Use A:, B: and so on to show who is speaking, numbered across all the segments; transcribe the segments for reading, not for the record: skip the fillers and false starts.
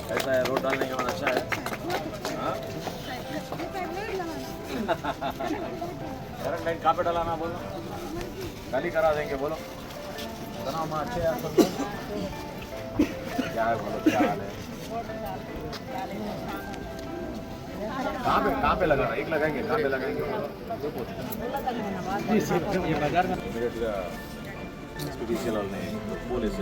A: कैसा है रोड डालने के बाद अच्छा है हाँ? करंट लाइन कहाँ पे डलाना बोलो कल ही करा देंगे बोलो इतना हम अच्छे हैं सब लोग। क्या है बोलो क्या हाल है कहाँ पे लगाना एक लगाएंगे कहाँ पे लगाएंगे ఇమీడియట్గా ఎక్స్పీడిషియల్ వాళ్ళని పోలీసు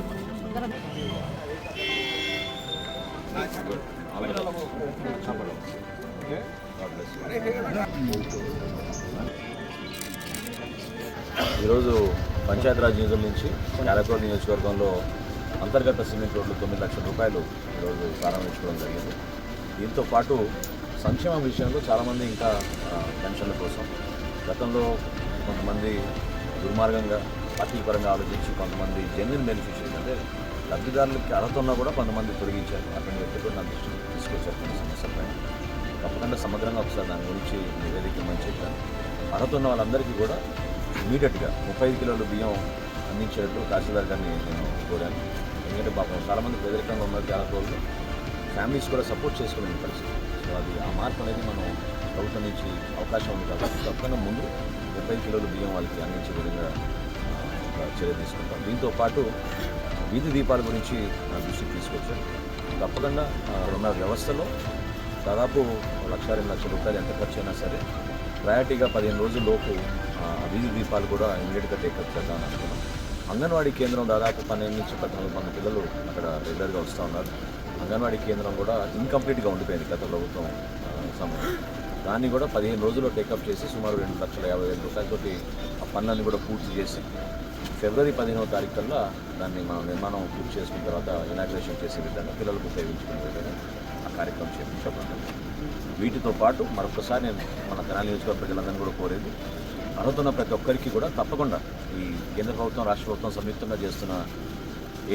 A: ఈరోజు పంచాయతీరాజ్ నిధుల నుంచి యాలకోట నియోజకవర్గంలో అంతర్గత సిమెంట్ రోడ్లు 9 లక్షల రూపాయలు ఈరోజు ప్రారంభించుకోవడం జరిగింది. దీంతో పాటు సంక్షేమ విషయంలో చాలామంది ఇంకా పెన్షన్ల కోసం గతంలో కొంతమంది దుర్మార్గంగా పార్టీ పరంగా ఆలోచించి కొంతమంది జెన్యున్ బెనిఫిషరీస్ అంటే లబ్ధిదారులకి అర్హత ఉన్నా కూడా కొంతమంది తొలగించారు. అటువంటి వ్యక్తి కూడా నా దృష్టికి తీసుకొచ్చారు కొన్ని సమస్యలపైన. తప్పకుండా సమగ్రంగా ఒకసారి దాని గురించి నివేదిక మంచి చెప్పాను. అర్హత ఉన్న వాళ్ళందరికీ కూడా ఇమీడియట్గా 35 కిలోల బియ్యం అందించేటట్టు తహసీల్దార్ గారిని నేను కోరాను. ఎందుకంటే పాపం చాలామంది పేదరికంగా ఉన్నారు, చాలా రోజులు ఫ్యామిలీస్ కూడా సపోర్ట్ చేసుకునే పరిస్థితి. సో అది ఆ మార్పు అనేది మనం ప్రభుత్వం నుంచి అవకాశం ఉంది కాబట్టి తప్పకుండా ముందు 35 కిలోల బియ్యం వాళ్ళకి అందించే విధంగా చర్య తీసుకుంటాం. దీంతో పాటు వీధి దీపాల గురించి నా దృష్టికి తీసుకొచ్చాను. తప్పకుండా ఉన్న వ్యవస్థలో దాదాపు 1-2 లక్షల రూపాయలు ఎంత ఖర్చు అయినా సరే ప్రయారిటీగా 15 రోజుల్లోపు వీధి దీపాలు కూడా ఇమీడియట్గా టేకప్ చేద్దామని అనుకున్నాం. అంగన్వాడీ కేంద్రం దాదాపు 12 నుంచి 14 పిల్లలు అక్కడ రెగ్యులర్గా వస్తూ ఉన్నారు. అంగన్వాడీ కేంద్రం కూడా ఇన్కంప్లీట్గా ఉండిపోయింది గత ప్రభుత్వం సమయం. దాన్ని కూడా 15 రోజుల్లో టేకప్ చేసి సుమారు 2,50,000 రూపాయలతోటి ఆ పనులన్నీ కూడా పూర్తి చేసి ఫిబ్రవరి 15వ తారీఖు కల్లా దాన్ని మనం నిర్మాణం పూర్తి చేసుకున్న తర్వాత ఇనాగ్రేషన్ చేసే విధంగా పిల్లలకు ఉపయోగించుకునే విధంగా ఆ కార్యక్రమం చేపట్టాలి. వీటితో పాటు మరొకసారి నేను మన తెనాలి నియోజకవర్గ ప్రజలందరినీ కూడా కోరేది అర్హతున్న ప్రతి ఒక్కరికి కూడా తప్పకుండా ఈ కేంద్ర ప్రభుత్వం రాష్ట్ర ప్రభుత్వం సంయుక్తంగా చేస్తున్న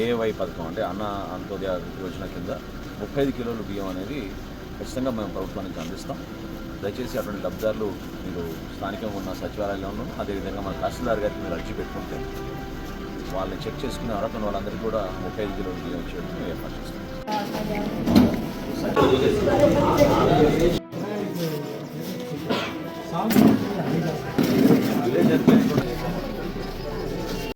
A: ఏవై పథకం అంటే అన్న అంత్యోదయ యోజన కింద 35 కిలోల బియ్యం అనేది ఖచ్చితంగా మేము ప్రభుత్వానికి అందిస్తాం. దయచేసి అటువంటి లబ్ధిదారులు మీరు స్థానికంగా ఉన్న సచివాలయంలోనూ అదేవిధంగా మన తహసీల్దార్ గారికి మీరు అర్జీ పెట్టుకుంటే వాళ్ళని చెక్ చేసుకునే అర్హత ఉన్న వాళ్ళందరికీ కూడా 35 కిలోల బియ్యం వచ్చేటట్టు ఏర్పాటు చేస్తాం.